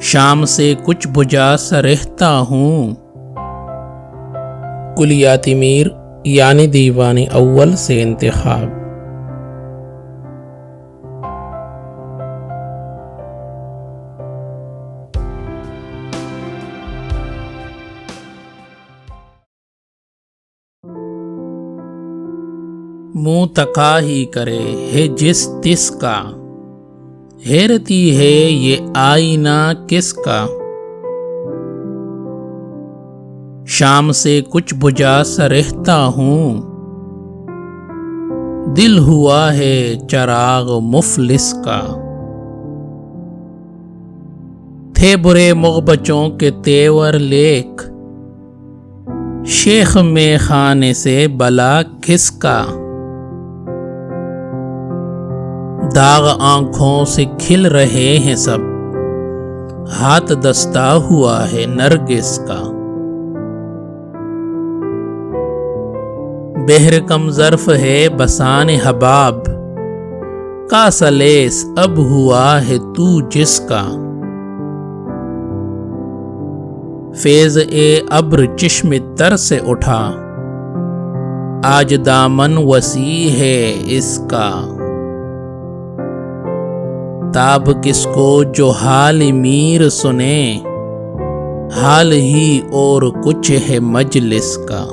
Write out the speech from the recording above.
شام سے کچھ بجھا سا رہتا ہوں۔ کلیاتی میر یعنی دیوان اول سے انتخاب۔ منہ تکا ہی کرے ہے جس تس کا، حیرتی ہے یہ آئینہ کس کا۔ شام سے کچھ بجھا سا رہتا ہوں، دل ہوا ہے چراغ مفلس کا۔ تھے برے مغبچوں کے تیور لیک، شیخ میں خانے سے بلا کس کا۔ داغ آنکھوں سے کھل رہے ہیں سب، ہاتھ دستہ ہوا ہے نرگس کا۔ بہر کم ظرف ہے بسان حباب، کا سلیس اب ہوا ہے تو جس کا۔ فیض ابر چشم تر سے اٹھا، آج دامن وسیع ہے اس کا۔ تاب کس کو جو حال میر سنے، حال ہی اور کچھ ہے مجلس کا۔